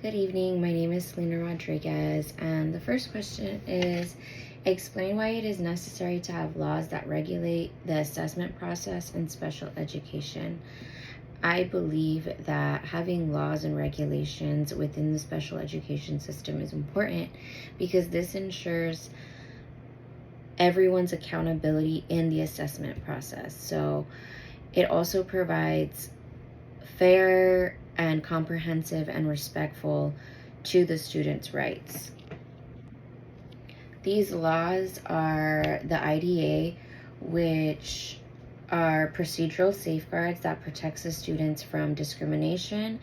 Good evening. My name is Selena Rodriguez, and the first question is explain why it is necessary to have laws that regulate the assessment process in special education. I believe that having laws and regulations within the special education system is important because this ensures everyone's accountability in the assessment process. So it also provides fair and comprehensive and respectful to the students' rights. These laws are the IDA, which are procedural safeguards that protects the students from discrimination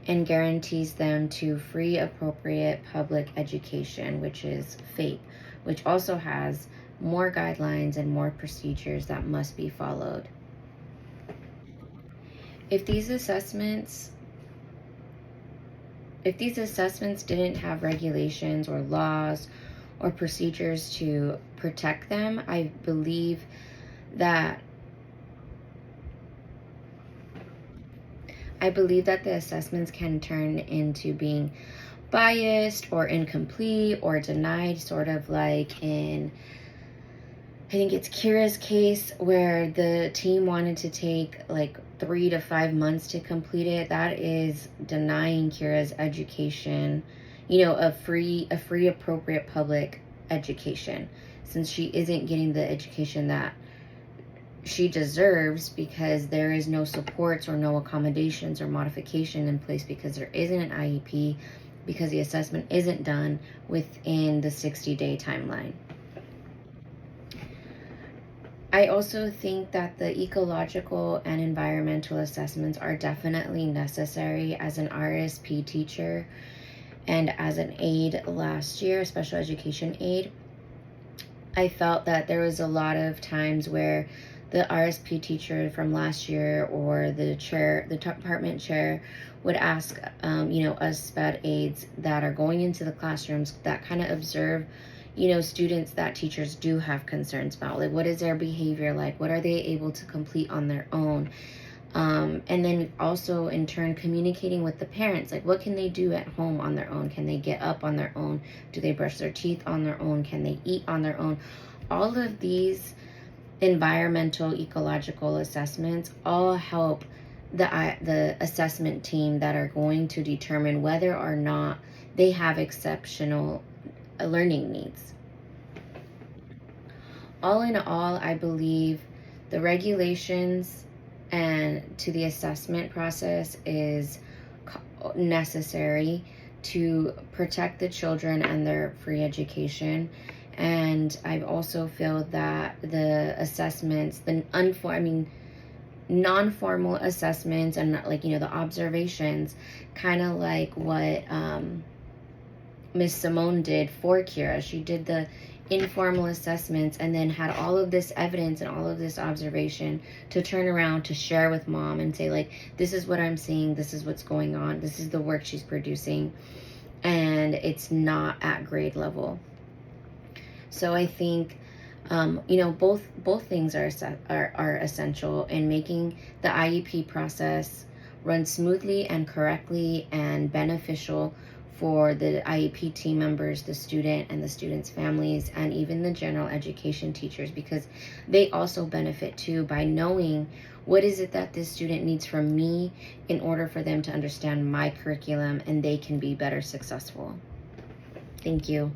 and guarantees them to free, appropriate public education, which is FAPE, which also has more guidelines and more procedures that must be followed. If these assessments didn't have regulations or laws or procedures to protect them, I believe that the assessments can turn into being biased or incomplete or denied, sort of like in, I think it's Kira's case where the team wanted to take like 3 to 5 months to complete it. That is denying Kira's education, a free appropriate public education, since she isn't getting the education that she deserves because there is no supports or no accommodations or modification in place because there isn't an IEP, because the assessment isn't done within the 60-day timeline. I also think that the ecological and environmental assessments are definitely necessary. As an RSP teacher and as an aide last year, a special education aide, I felt that there was a lot of times where the RSP teacher from last year or the department chair would ask, us SPED aides that are going into the classrooms that kind of observe students that teachers do have concerns about. Like, what is their behavior like? What are they able to complete on their own? And then also in turn communicating with the parents, like what can they do at home on their own? Can they get up on their own? Do they brush their teeth on their own? Can they eat on their own? All of these environmental ecological assessments all help the assessment team that are going to determine whether or not they have exceptional learning needs. All in all, I believe the regulations and to the assessment process is necessary to protect the children and their free education. And I also feel that the assessments, the non-formal assessments and the observations, kind of like what Miss Simone did for Kira. She did the informal assessments and then had all of this evidence and all of this observation to turn around to share with mom and say, like, this is what I'm seeing, this is what's going on, this is the work she's producing, and it's not at grade level. So I think both things are essential in making the IEP process run smoothly and correctly and beneficial for the IEP team members, the student and the students' families, and even the general education teachers, because they also benefit too by knowing what is it that this student needs from me in order for them to understand my curriculum and they can be better successful. Thank you.